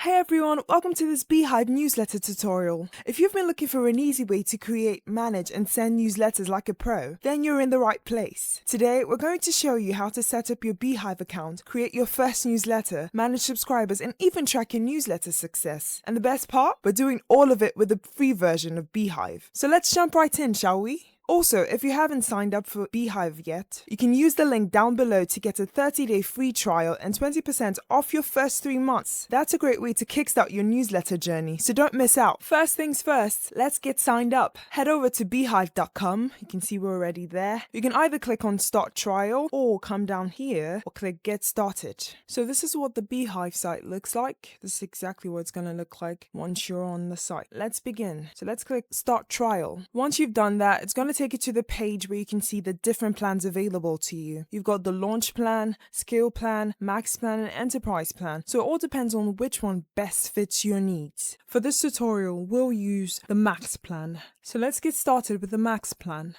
Hey everyone, welcome to this BEEHIIV newsletter tutorial. If you've been looking for an easy way to create, manage and send newsletters like a pro, then you're in the right place. Today, we're going to show you how to set up your BEEHIIV account, create your first newsletter, manage subscribers and even track your newsletter success. And the best part? We're doing all of it with the free version of BEEHIIV. So let's jump right in, shall we? Also, if you haven't signed up for BEEHIIV yet, you can use the link down below to get a 30-day free trial and 20% off your first 3 months. That's a great way to kickstart your newsletter journey, so don't miss out. First things first, let's get signed up. Head over to beehiiv.com. You can see we're already there. You can either click on Start Trial or come down here or click Get Started. So this is what the BEEHIIV site looks like. This is exactly what it's going to look like once you're on the site. Let's begin. So let's click Start Trial. Once you've done that, it's going to take you to the page where you can see the different plans available to you. You've got the launch plan, scale plan, max plan and enterprise plan. So it all depends on which one best fits your needs. For this tutorial, we'll use the max plan. So let's get started with the max plan.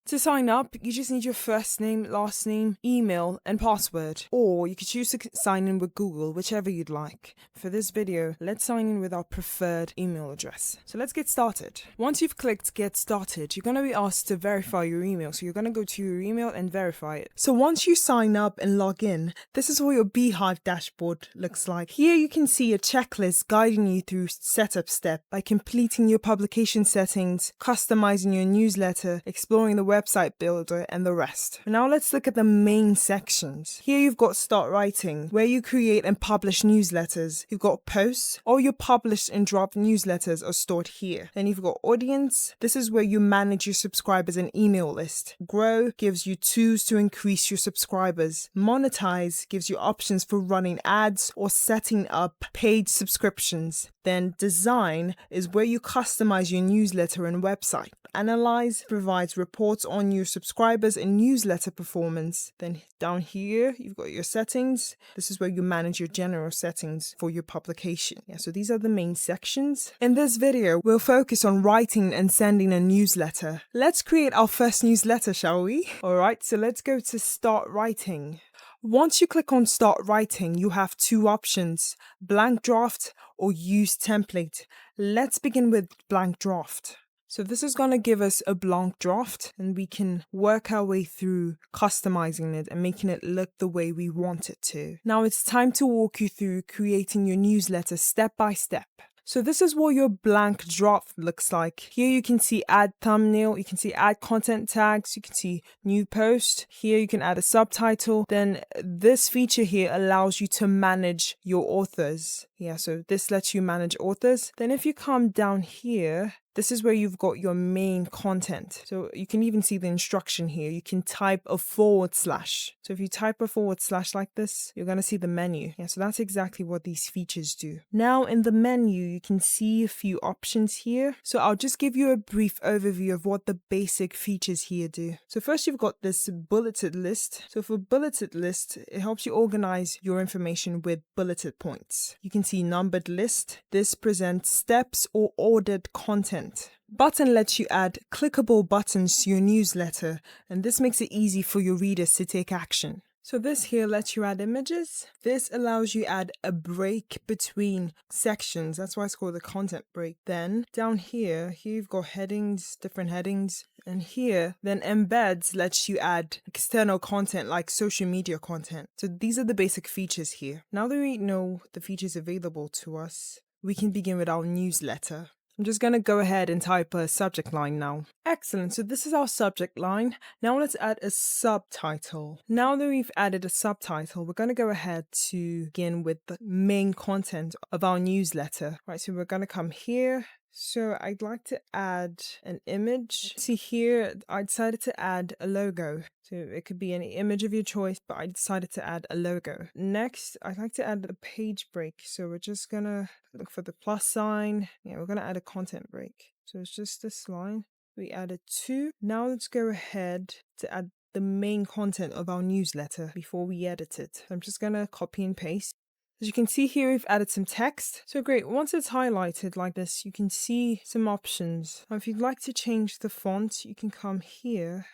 To sign up, you just need your first name, last name, email, and password. Or you could choose to sign in with Google, whichever you'd like. For this video, let's sign in with our preferred email address. So let's get started. Once you've clicked Get Started, you're going to be asked to verify your email. So you're going to go to your email and verify it. So once you sign up and log in, this is what your BEEHIIV dashboard looks like. Here you can see a checklist guiding you through setup step by completing your publication settings, customizing your newsletter, exploring the website builder and the rest. Now let's look at the main sections. Here you've got Start Writing, where you create and publish newsletters. You've got Posts. All your published and dropped newsletters are stored here. Then you've got Audience. This is where you manage your subscribers and email list. Grow gives you tools to increase your subscribers. Monetize gives you options for running ads or setting up paid subscriptions. Then Design is where you customize your newsletter and website. Analyze provides reports on your subscribers and newsletter performance. Then down here, you've got your settings. This is where you manage your general settings for your publication. So these are the main sections. In this video, we'll focus on writing and sending a newsletter. Let's create our first newsletter, shall we? Alright, so let's go to Start Writing. Once you click on Start Writing, you have two options, blank draft or use template. Let's begin with blank draft. So this is going to give us a blank draft and we can work our way through customizing it and making it look the way we want it to. Now it's time to walk you through creating your newsletter step by step. So this is what your blank draft looks like. Here you can see add thumbnail, you can see add content tags, you can see new post. Here you can add a subtitle. Then this feature here allows you to manage your authors. So this lets you manage authors. Then if you come down here, this is where you've got your main content. So you can even see the instruction here. You can type a /. So if you type a / like this, you're going to see the menu. So that's exactly what these features do. Now in the menu, you can see a few options here. So I'll just give you a brief overview of what the basic features here do. So first you've got this bulleted list. So for bulleted list, it helps you organize your information with bulleted points. You can see numbered list. This presents steps or ordered content. Button lets you add clickable buttons to your newsletter, and this makes it easy for your readers to take action. So this here lets you add images. This allows you add a break between sections. That's why it's called a content break. Then down here you've got headings, different headings. And here, then embeds lets you add external content like social media content. So these are the basic features here. Now that we know the features available to us, we can begin with our newsletter. I'm just going to go ahead and type a subject line now. Excellent. So this is our subject line. Now let's add a subtitle. Now that we've added a subtitle, we're going to go ahead to begin with the main content of our newsletter. Right, so we're going to come here. So I'd like to add an image. See here, I decided to add a logo. So it could be any image of your choice, but I decided to add a logo. Next, I'd like to add a page break. So we're just gonna look for the plus sign. We're gonna add a content break. So it's just this line. We added 2. Now let's go ahead to add the main content of our newsletter before we edit it. I'm just gonna copy and paste. As you can see here, we've added some text. So great, once it's highlighted like this, you can see some options. Now, if you'd like to change the font, you can come here.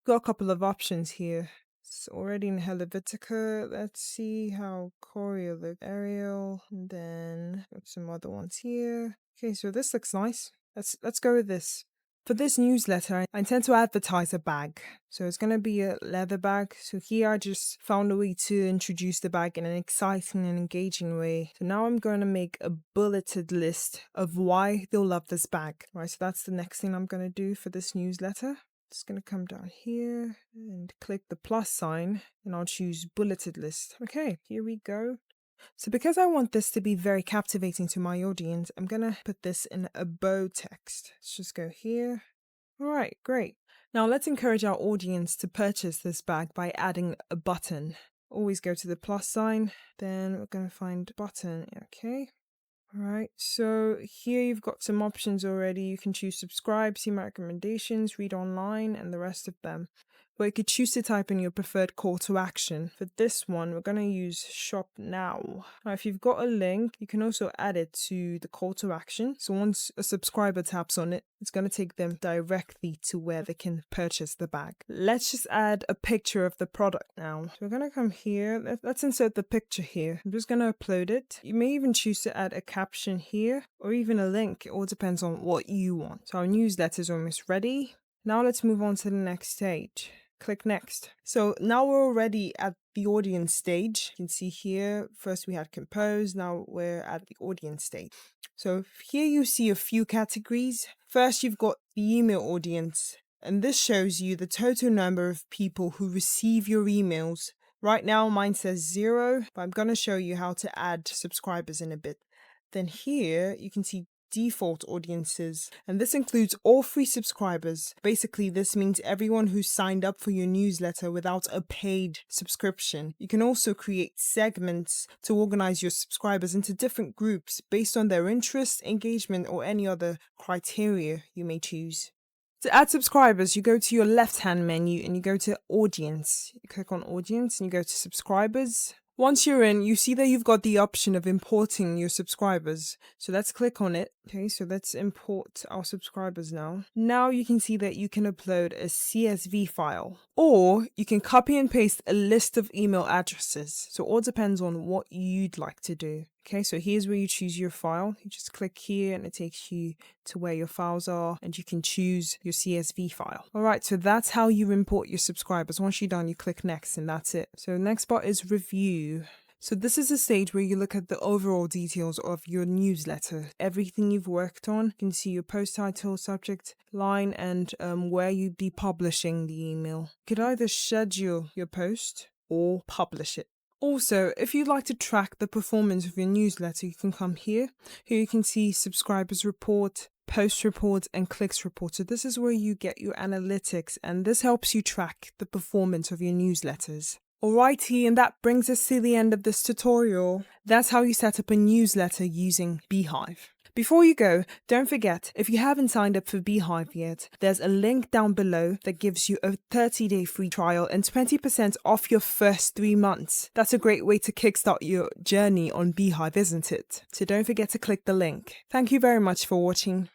Got a couple of options here. It's already in Helvetica. Let's see how Corio look. Arial, and then got some other ones here. Okay, so this looks nice. Let's go with this. For this newsletter, I intend to advertise a bag. So it's going to be a leather bag. So here I just found a way to introduce the bag in an exciting and engaging way. So now I'm going to make a bulleted list of why they'll love this bag. Right, so that's the next thing I'm going to do for this newsletter. Just going to come down here and click the plus sign, and I'll choose bulleted list. Okay, here we go. So because I want this to be very captivating to my audience, I'm going to put this in a bold text. Let's just go here. All right, great. Now let's encourage our audience to purchase this bag by adding a button. Always go to the plus sign, then we're going to find button. Okay. All right, so here you've got some options already. You can choose subscribe, see my recommendations, read online, and the rest of them. But you could choose to type in your preferred call to action. For this one, we're going to use shop now. Now, if you've got a link, you can also add it to the call to action. So once a subscriber taps on it, it's going to take them directly to where they can purchase the bag. Let's just add a picture of the product now. So we're going to come here. Let's insert the picture here. I'm just going to upload it. You may even choose to add a caption here or even a link. It all depends on what you want. So our newsletter is almost ready. Now let's move on to the next stage. Click next. So now we're already at the audience stage. You can see here, first we had compose, now we're at the audience stage. So here you see a few categories. First, you've got the email audience, and this shows you the total number of people who receive your emails. Right now, mine says 0, but I'm going to show you how to add subscribers in a bit. Then here, you can see default audiences, and this includes all free subscribers. Basically, this means everyone who's signed up for your newsletter without a paid subscription. You can also create segments to organize your subscribers into different groups based on their interest, engagement, or any other criteria you may choose. To add subscribers, you go to your left-hand menu and you go to Audience. You click on Audience and you go to Subscribers. Once you're in, you see that you've got the option of importing your subscribers. So let's click on it. Okay, so let's import our subscribers now. Now you can see that you can upload a CSV file, or you can copy and paste a list of email addresses. So it all depends on what you'd like to do. Okay, so here's where you choose your file. You just click here and it takes you to where your files are, and you can choose your CSV file. All right, so that's how you import your subscribers. Once you're done, you click next and that's it. So the next part is review. So this is a stage where you look at the overall details of your newsletter, everything you've worked on. You can see your post title, subject line, and where you'd be publishing the email. You could either schedule your post or publish it. Also, if you'd like to track the performance of your newsletter, you can come here. Here you can see subscribers report, post report, and clicks report. So this is where you get your analytics, and this helps you track the performance of your newsletters. Alrighty, and that brings us to the end of this tutorial. That's how you set up a newsletter using BEEHIIV. Before you go, don't forget, if you haven't signed up for BEEHIIV yet, there's a link down below that gives you a 30-day free trial and 20% off your first 3 months. That's a great way to kickstart your journey on BEEHIIV, isn't it? So don't forget to click the link. Thank you very much for watching.